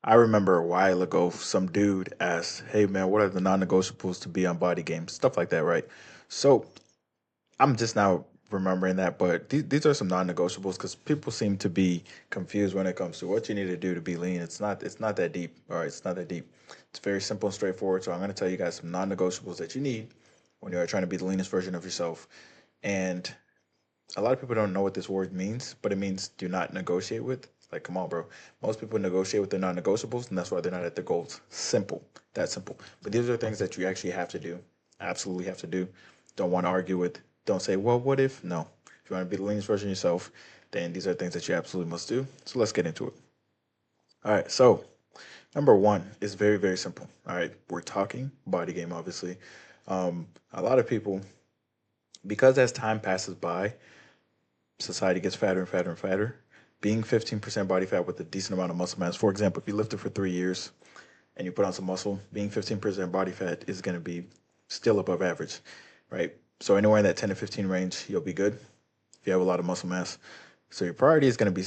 I remember a while ago, some dude asked, "Hey man, what are the non-negotiables to be on body games?" Stuff like that, right? So I'm just now remembering that, but these are some non-negotiables because people seem to be confused when it comes to what you need to do to be lean. It's not that deep. All right, it's not that deep. It's very simple and straightforward. So I'm going to tell you guys some non-negotiables that you need when you're trying to be the leanest version of yourself. And a lot of people don't know what this word means, but it means do not negotiate with. Like, come on, bro. Most people negotiate with their non-negotiables, and that's why they're not at their goals. Simple, that simple. But these are things that you actually have to do. Absolutely have to do. Don't want to argue with. Don't say, well, what if? No. If you want to be the leanest version of yourself, then these are things that you absolutely must do. So let's get into it. All right. So number one is very, very simple. All right. We're talking body game, obviously. A lot of people, because as time passes by, society gets fatter and fatter and fatter. Being 15% body fat with a decent amount of muscle mass, for example, if you lifted for 3 years and you put on some muscle, being 15% body fat is going to be still above average, right? So anywhere in that 10 to 15 range, you'll be good if you have a lot of muscle mass. So your priority is going to be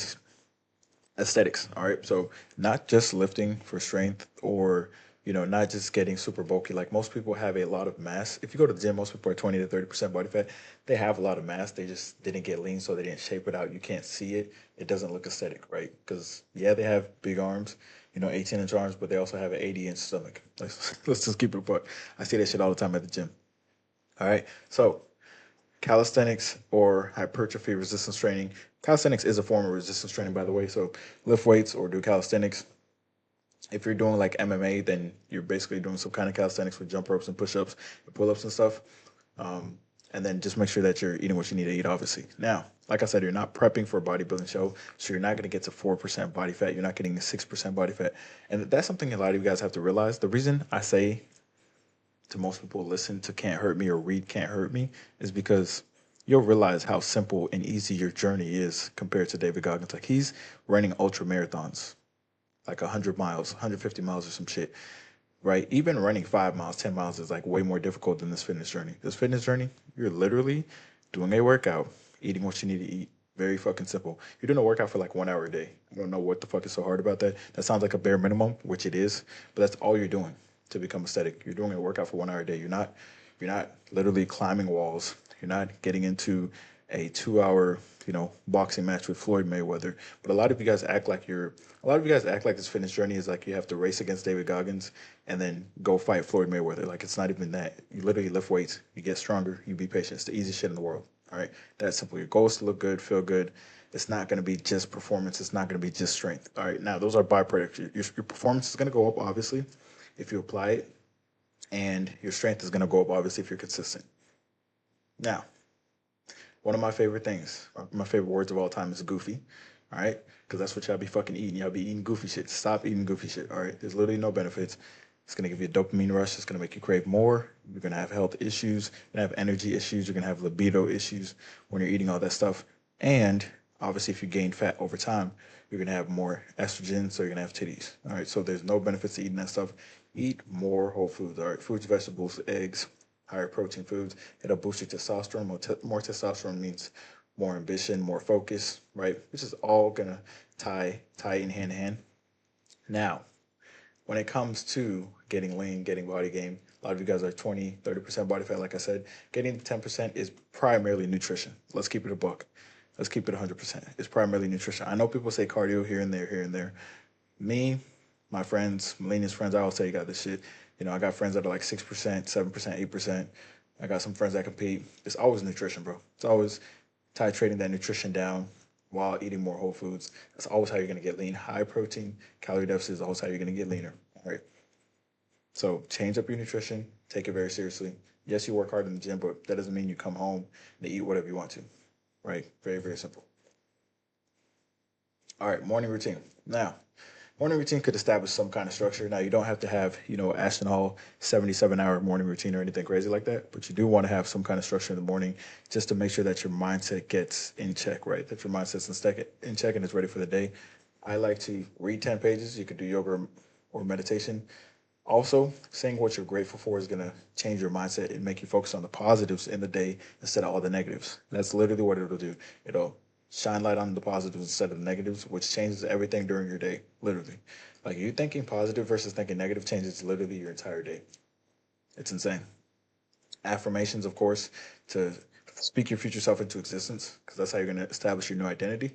aesthetics. All right. So not just lifting for strength or, not just getting super bulky. Like most people have a lot of mass. If you go to the gym, most people are 20 to 30% body fat. They have a lot of mass. They just didn't get lean, so they didn't shape it out. You can't see it. It doesn't look aesthetic, right? Because yeah, they have big arms, 18-inch arms, but they also have an 80-inch stomach. Let's just keep it apart. I see that shit all the time at the gym. All right. So calisthenics or hypertrophy resistance training. Calisthenics is a form of resistance training, by the way. So lift weights or do calisthenics. If you're doing like MMA, then you're basically doing some kind of calisthenics with jump ropes and push ups and pull ups and stuff. Um, and then just make sure that you're eating what you need to eat, obviously. Now, like I said, you're not prepping for a bodybuilding show, so you're not going to get to 4% body fat. You're not getting 6% body fat. And that's something a lot of you guys have to realize. The reason I say to most people listen to Can't Hurt Me or read Can't Hurt Me is because you'll realize how simple and easy your journey is compared to David Goggins. Like he's running ultra marathons, like 100 miles, 150 miles or some shit, right? Even running 5 miles, 10 miles is like way more difficult than this fitness journey. This fitness journey, you're literally doing a workout, eating what you need to eat. Very fucking simple. You're doing a workout for like 1 hour a day. I don't know what the fuck is so hard about that. That sounds like a bare minimum, which it is, but that's all you're doing to become aesthetic. You're doing a workout for 1 hour a day. You're not literally climbing walls. You're not getting into a 2 hour, boxing match with Floyd Mayweather. But a lot of you guys act like this fitness journey is like you have to race against David Goggins and then go fight Floyd Mayweather. Like it's not even that. You literally lift weights, you get stronger, you be patient. It's the easiest shit in the world. All right. That's simple. Your goal is to look good, feel good. It's not going to be just performance. It's not going to be just strength. All right. Now, those are byproducts. Your performance is going to go up, obviously, if you apply it, and your strength is going to go up, obviously, if you're consistent. Now, one of my favorite things, my favorite words of all time is goofy. All right. Because that's what y'all be fucking eating. Y'all be eating goofy shit. Stop eating goofy shit. All right. There's literally no benefits. It's going to give you a dopamine rush. It's going to make you crave more. You're going to have health issues. You're going to have energy issues. You're going to have libido issues when you're eating all that stuff. And obviously, if you gain fat over time, you're going to have more estrogen. So you're going to have titties. All right. So there's no benefits to eating that stuff. Eat more whole foods. All right. Fruits, vegetables, eggs, higher protein foods. It'll boost your testosterone. More testosterone means more ambition, more focus, right? Which is all gonna tie in hand in hand. Now, when it comes to getting lean, getting body gain, a lot of you guys are 20, 30% body fat, like I said. Getting to 10% is primarily nutrition. Let's keep it a buck. Let's keep it 100%. It's primarily nutrition. I know people say cardio here and there, here and there. Me, my friends, millennials friends, I always tell you got this shit. I got friends that are like 6%, 7%, 8%. I got some friends that compete. It's always nutrition, bro. It's always titrating that nutrition down while eating more whole foods. That's always how you're going to get lean. High protein, calorie deficit is always how you're going to get leaner. All right. So change up your nutrition. Take it very seriously. Yes, you work hard in the gym, but that doesn't mean you come home and eat whatever you want to. Right? Very, very simple. All right. Morning routine. Now, morning routine could establish some kind of structure. Now, you don't have to have, Ashton Hall 77-hour morning routine or anything crazy like that, but you do want to have some kind of structure in the morning just to make sure that your mindset gets in check, right? That your mindset's in check and is ready for the day. I like to read 10 pages. You could do yoga or meditation. Also, saying what you're grateful for is going to change your mindset and make you focus on the positives in the day instead of all the negatives. That's literally what it'll do. It'll shine light on the positives instead of the negatives, which changes everything during your day, literally. Like you thinking positive versus thinking negative changes literally your entire day. It's insane. Affirmations, of course, to speak your future self into existence, because that's how you're going to establish your new identity.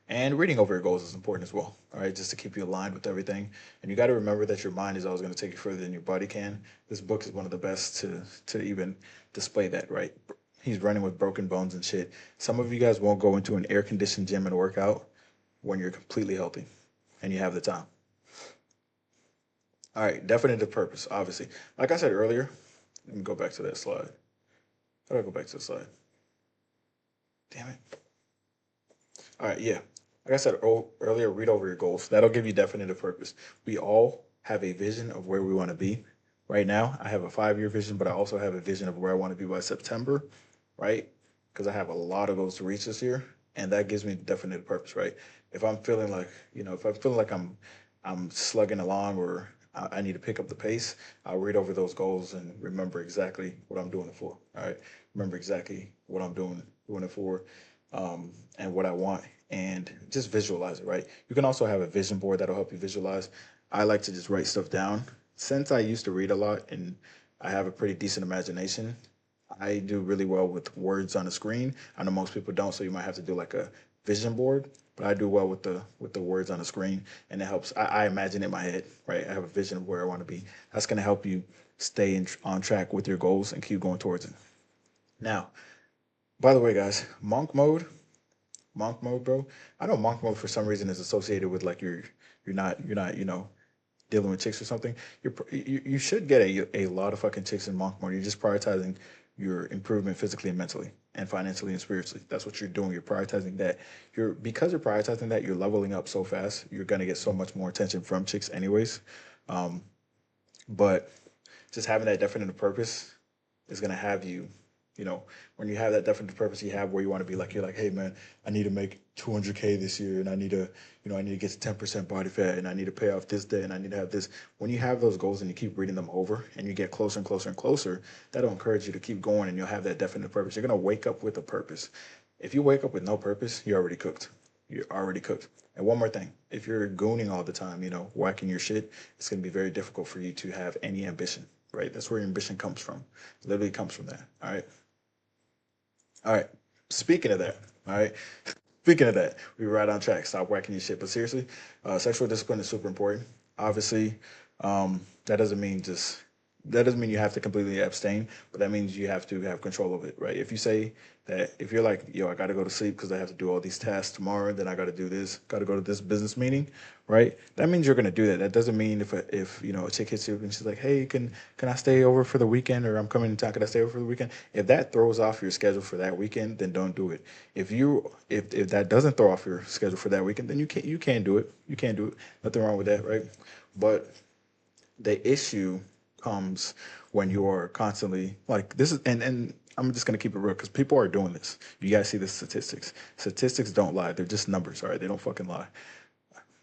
And reading over your goals is important as well, all right, just to keep you aligned with everything. And you got to remember that your mind is always going to take you further than your body can. This book is one of the best to even display that, right? He's running with broken bones and shit. Some of you guys won't go into an air conditioned gym and work out when you're completely healthy and you have the time. All right, definitive purpose, obviously. Like I said earlier, let me go back to that slide. How do I go back to the slide? Damn it. All right, yeah. Like I said earlier, read over your goals. That'll give you definitive purpose. We all have a vision of where we want to be. Right now, I have a 5 year vision, but I also have a vision of where I want to be by September, right? Because I have a lot of goals to reach this year, and that gives me definitive purpose, right? If I'm feeling like, if I'm feeling like I'm slugging along or I need to pick up the pace, I'll read over those goals and remember exactly what I'm doing it for. All right, remember exactly what I'm doing it for, and what I want, and just visualize it. Right. You can also have a vision board that'll help you visualize. I like to just write stuff down. Since I used to read a lot and I have a pretty decent imagination, I do really well with words on the screen. I know most people don't, so you might have to do like a vision board. But I do well with the words on the screen, and it helps. I imagine in my head, right? I have a vision of where I want to be. That's going to help you stay on track with your goals and keep going towards it. Now, by the way, guys, monk mode, bro. I know monk mode for some reason is associated with like you're not dealing with chicks or something. You should get a lot of fucking chicks in monk mode. You're just prioritizing your improvement physically and mentally and financially and spiritually. That's what you're doing. You're prioritizing that. Because you're prioritizing that, you're leveling up so fast. You're gonna get so much more attention from chicks anyways. Um, but just having that definitive purpose is gonna have you, when you have that definitive purpose, you have where you want to be. Like you're like, hey man, I need to make 200K this year, and I need to get to 10% body fat, and I need to pay off this debt, and I need to have this. When you have those goals and you keep reading them over, and you get closer and closer and closer, that'll encourage you to keep going, and you'll have that definite purpose. You're gonna wake up with a purpose. If you wake up with no purpose, you're already cooked. You're already cooked. And one more thing, if you're gooning all the time, whacking your shit, it's gonna be very difficult for you to have any ambition. Right? That's where your ambition comes from. Literally comes from that. All right. All right. Speaking of that, all right. Speaking of that, we were right on track. Stop whacking your shit. But seriously, sexual discipline is super important. Obviously, that doesn't mean you have to completely abstain, but that means you have to have control of it, right? If you say that, if you're like, yo, I got to go to sleep because I have to do all these tasks tomorrow, then I got to do this, got to go to this business meeting, right? That means you're going to do that. That doesn't mean if a chick hits you and she's like, hey, can I stay over for the weekend, or I'm coming in town, can I stay over for the weekend? If that throws off your schedule for that weekend, then don't do it. If that doesn't throw off your schedule for that weekend, then you can't do it. You can't do it. Nothing wrong with that, right? But the issue comes when you're constantly like this is and I'm just gonna keep it real because people are doing this. You guys see the statistics. Statistics don't lie. They're just numbers, all right? They don't fucking lie.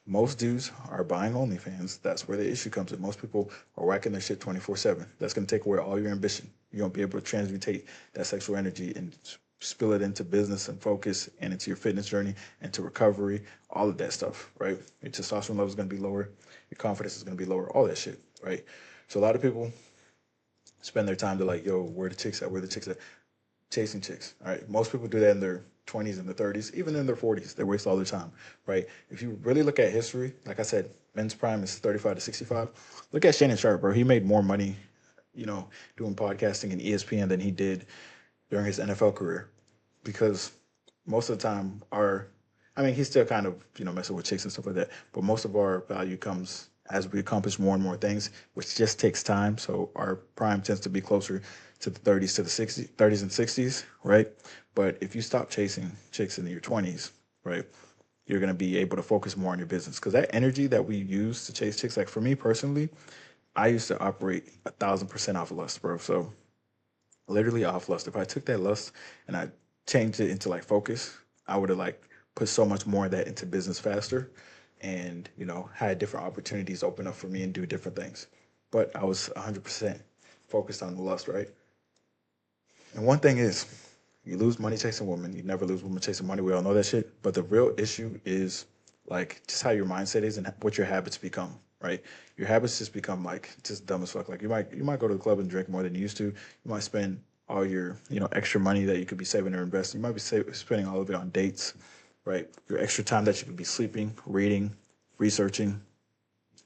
Most dudes are buying OnlyFans. That's where the issue comes in. Most people are whacking their shit 24/7. That's gonna take away all your ambition. You won't be able to transmutate that sexual energy and spill it into business and focus and into your fitness journey, into recovery, all of that stuff, right? Your testosterone level is gonna be lower. Your confidence is gonna be lower. All that shit, right? So a lot of people spend their time to like, yo, where the chicks at? Where the chicks at? Chasing chicks. All right. Most people do that in their 20s and their 30s, even in their 40s. They waste all their time, right? If you really look at history, like I said, men's prime is 35 to 65. Look at Shannon Sharp, bro. He made more money, doing podcasting and ESPN than he did during his NFL career, because most of the time he's still kind of, messing with chicks and stuff like that, but most of our value comes as we accomplish more and more things, which just takes time. So our prime tends to be closer to the 30s to the 60s, 30s and 60s, right? But if you stop chasing chicks in your 20s, right, you're going to be able to focus more on your business, because that energy that we use to chase chicks, like for me personally, I used to operate 1,000% off of lust, bro. So literally off lust. If I took that lust and I changed it into like focus, I would have like put so much more of that into business faster, and had different opportunities open up for me and do different things. But I was 100% focused on the lust, right? And one thing is, you lose money chasing women, you never lose women chasing money. We all know that shit. But the real issue is like just how your mindset is and what your habits become. right? Your habits just become like just dumb as fuck. Like you might go to the club and drink more than you used to. You might spend all your extra money that you could be saving or investing. You might be spending all of it on dates, right? Your extra time that you could be sleeping, reading, researching,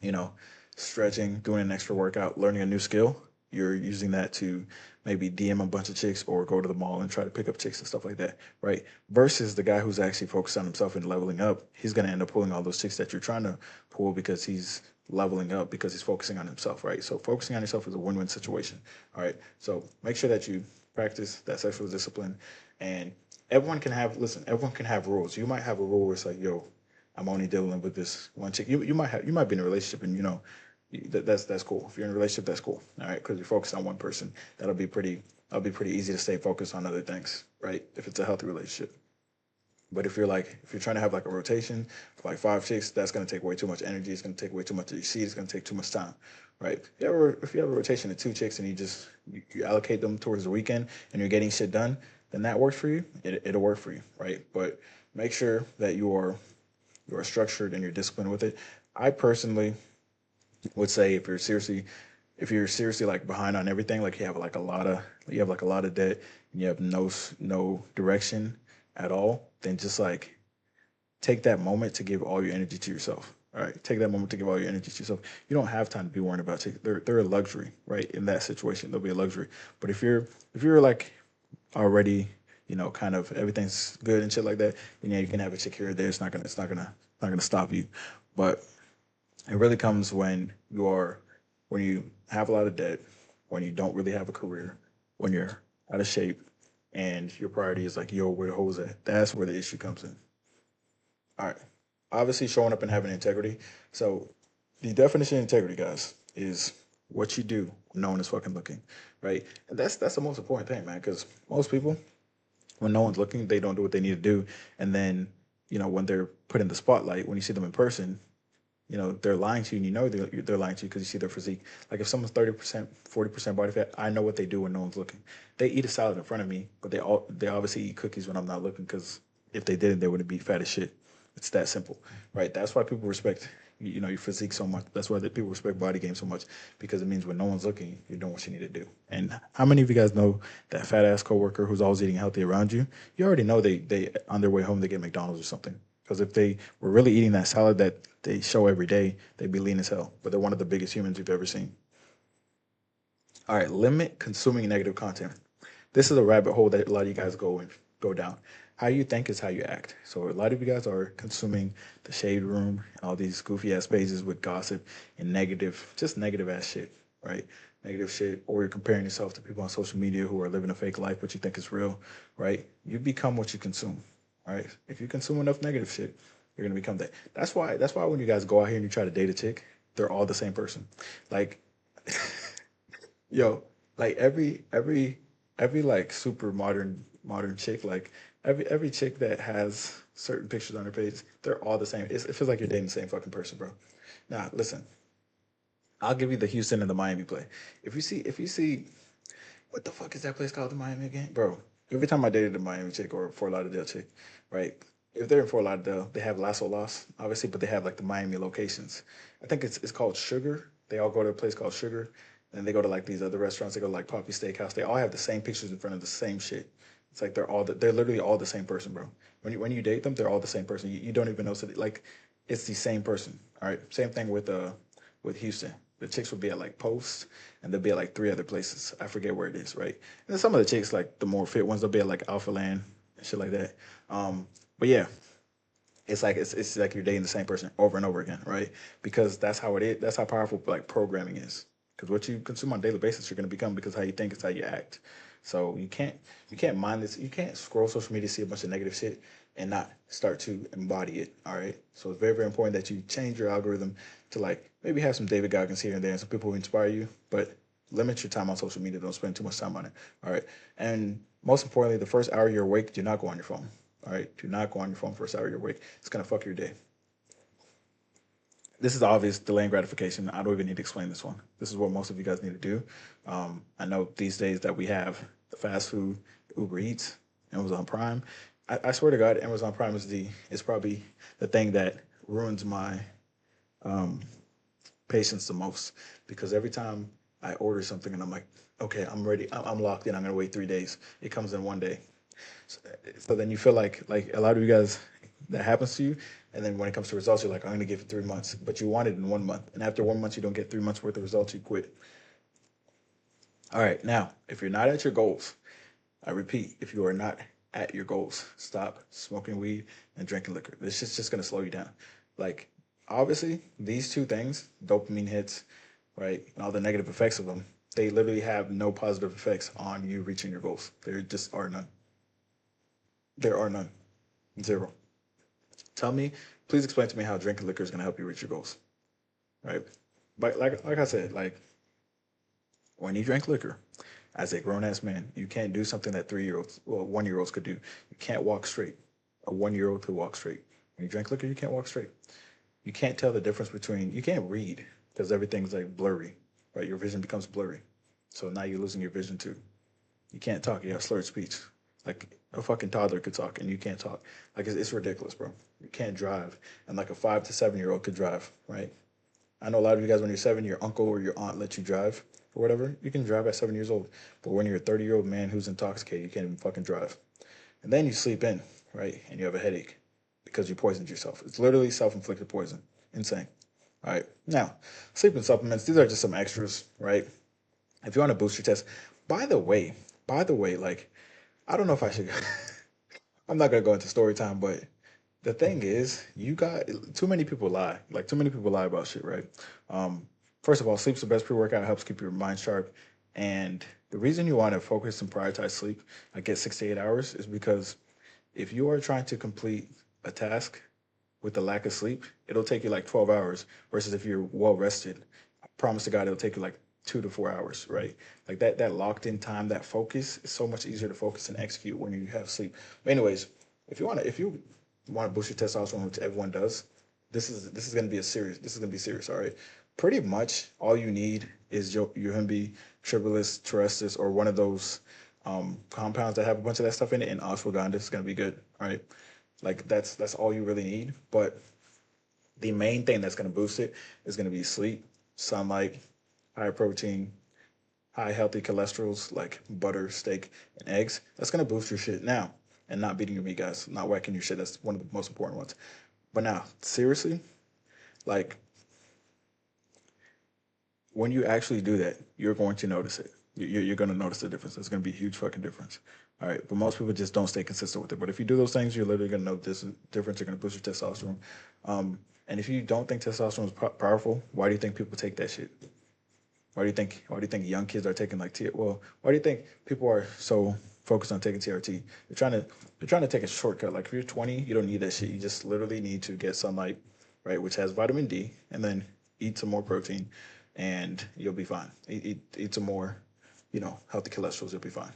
you know, stretching, doing an extra workout, learning a new skill. You're using that to maybe DM a bunch of chicks or go to the mall and try to pick up chicks and stuff like that, right? Versus the guy who's actually focused on himself and leveling up, he's going to end up pulling all those chicks that you're trying to pull because he's leveling up because he's focusing on himself, right? So focusing on yourself is a win-win situation, all right? So make sure that you practice that sexual discipline, and everyone can have rules. You might have a rule where it's like, yo, I'm only dealing with this one chick. You might be in a relationship and that's cool. If you're in a relationship, that's cool. All right, because you're focused on one person. That'll be pretty easy to stay focused on other things, right? If it's a healthy relationship. But if you're trying to have like a rotation for like five chicks, that's gonna take way too much energy. It's gonna take way too much of your seed. It's gonna take too much time, right? If you have a rotation of two chicks and you allocate them towards the weekend and you're getting shit done, then that works for you. It'll work for you, right? But make sure that you are structured and you're disciplined with it. I personally would say if you're seriously like behind on everything, like you have like a lot of debt and you have no direction at all, then just like take that moment to give all your energy to yourself. All right, take that moment to give all your energy to yourself. You don't have time to be worrying about chicks. They're a luxury, right? In that situation, they'll be a luxury. But if you're like already, kind of everything's good and shit like that, then yeah, you can have a chick here or there. It's not gonna stop you. But it really comes when you have a lot of debt, when you don't really have a career, when you're out of shape, and your priority is like, yo, where the hoes at? That's where the issue comes in. All right. Obviously, showing up and having integrity. So, the definition of integrity, guys, is what you do when no one is fucking looking, right? And that's the most important thing, man. Because most people, when no one's looking, they don't do what they need to do, and then when they're put in the spotlight, when you see them in person, they're lying to you, and they're lying to you because you see their physique. Like if someone's 30%, 40% body fat, I know what they do when no one's looking. They eat a salad in front of me, but they obviously eat cookies when I'm not looking because if they didn't, they wouldn't be fat as shit. It's that simple, right? That's why people respect your physique so much. That's why people respect body game so much because it means when no one's looking, you're doing what you need to do. And how many of you guys know that fat ass coworker who's always eating healthy around you? You already know they on their way home they get McDonald's or something. Because if they were really eating that salad that they show every day, they'd be lean as hell. But they're one of the biggest humans you've ever seen. All right, limit consuming negative content. This is a rabbit hole that a lot of you guys go down. How you think is how you act. So a lot of you guys are consuming the shade room and all these goofy ass pages with gossip and just negative ass shit, right? Negative shit, or you're comparing yourself to people on social media who are living a fake life, but you think is real, right? You become what you consume, right? If you consume enough negative shit, you're gonna become that. That's why when you guys go out here and you try to date a chick, they're all the same person. Like Yo, like every like super modern chick, like every chick that has certain pictures on her page, they're all the same. It feels like you're dating the same fucking person, bro. Now, listen, I'll give you the Houston and the Miami play. If you see, what the fuck is that place called, the Miami again, bro? Every time I dated a Miami chick or a Fort Lauderdale chick, right? If they're in Fort Lauderdale, they have Lasso Lost, obviously, but they have like the Miami locations. I think it's called Sugar. They all go to a place called Sugar. Then they go to like these other restaurants. They go to like Poppy Steakhouse. They all have the same pictures in front of the same shit. It's like they're literally all the same person, bro. When you date them, they're all the same person. You don't even know. So like, it's the same person. All right. Same thing with Houston. The chicks will be at like Post, and they'll be at like three other places. I forget where it is, right? And then some of the chicks, like the more fit ones, they'll be at like Alpha Land and shit like that. But yeah, it's like you're dating the same person over and over again, right? Because that's how it is. That's how powerful like programming is. Because what you consume on a daily basis, you're gonna become because how you think is how you act. So you can't mind this. You can't scroll social media, see a bunch of negative shit, and not start to embody it. All right. So it's very very important that you change your algorithm to like maybe have some David Goggins here and there and some people who inspire you, but limit your time on social media. Don't spend too much time on it. All right. And most importantly, the first hour you're awake, do not go on your phone. All right. Do not go on your phone first hour you're awake. It's gonna fuck your day. This is obvious delaying gratification. I don't even need to explain this one. This is what most of you guys need to do. I know these days that we have the fast food, Uber Eats, Amazon Prime. I swear to God, Amazon Prime is probably the thing that ruins my um, patience the most, because every time I order something and I'm like, okay, I'm ready, I'm locked in, I'm gonna wait 3 days. It comes in one day. So then you feel like a lot of you guys, that happens to you, and then when it comes to results, you're like, I'm gonna give it 3 months, but you want it in 1 month, and after 1 month, you don't get 3 months worth of results, you quit. All right, now if you're not at your goals, I repeat, if you are not at your goals, stop smoking weed and drinking liquor. This is just gonna slow you down. Like, obviously, these two things, dopamine hits, right, and all the negative effects of them, they literally have no positive effects on you reaching your goals. There just are none. There are none. Zero. Tell me, please explain to me how drinking liquor is gonna help you reach your goals, right? But like I said, like when you drink liquor, as a grown ass man, you can't do something that 3 year olds, well, 1 year olds could do. You can't walk straight. A 1 year old could walk straight. When you drink liquor, you can't walk straight. You can't tell the difference between, you can't read because everything's like blurry, right? Your vision becomes blurry. So now you're losing your vision too. You can't talk. You have slurred speech. Like a fucking toddler could talk and you can't talk. Like it's ridiculous, bro. You can't drive, and like a 5 to 7 year old could drive, right? I know a lot of you guys, when you're 7, your uncle or your aunt lets you drive or whatever. You can drive at 7 years old. But when you're a 30-year-old man who's intoxicated, you can't even fucking drive. And then you sleep in, right? And you have a headache because you poisoned yourself. It's literally self-inflicted poison. Insane. All right. Now, sleeping supplements, these are just some extras, right? If you want to boost your test. By the way, like, I don't know if I should. I'm not gonna go into story time, but the thing is, you got too many people lie. Like too many people lie about shit, right? Um, First of all, sleep's the best pre-workout. It helps keep your mind sharp. And the reason you want to focus and prioritize sleep, like get 6 to 8 hours, is because if you are trying to complete a task with the lack of sleep, it'll take you like 12 hours. Versus if you're well rested, I promise to God, it'll take you like 2 to 4 hours, right? Like that locked in time, that focus is so much easier to focus and execute when you have sleep. But anyways, if you want to boost your testosterone, which everyone does, this is gonna be a serious. This is gonna be serious. All right. Pretty much all you need is your UMB, tribulus, terrestris, or one of those compounds that have a bunch of that stuff in it, and ashwagandha is gonna be good. All right. Like that's all you really need. But the main thing that's gonna boost it is gonna be sleep, sunlight, high protein, high healthy cholesterols like butter, steak, and eggs. That's gonna boost your shit now. And not beating your meat, guys. Not whacking your shit. That's one of the most important ones. But now, seriously, like when you actually do that, you're going to notice it. You're going to notice the difference. It's going to be a huge fucking difference. All right. But most people just don't stay consistent with it. But if you do those things, you're literally going to know this difference. You're going to boost your testosterone. And if you don't think testosterone is powerful, why do you think people take that shit? Why do you think young kids are taking like well, why do you think people are so focused on taking TRT? They're trying to take a shortcut. Like if you're 20, you don't need that shit. You just literally need to get sunlight, right, which has vitamin D, and then eat some more protein, and you'll be fine. Eat some more, healthy cholesterols. You'll be fine.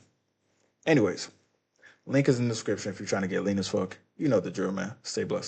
Anyways, link is in the description if you're trying to get lean as fuck. You know the drill, man. Stay blessed.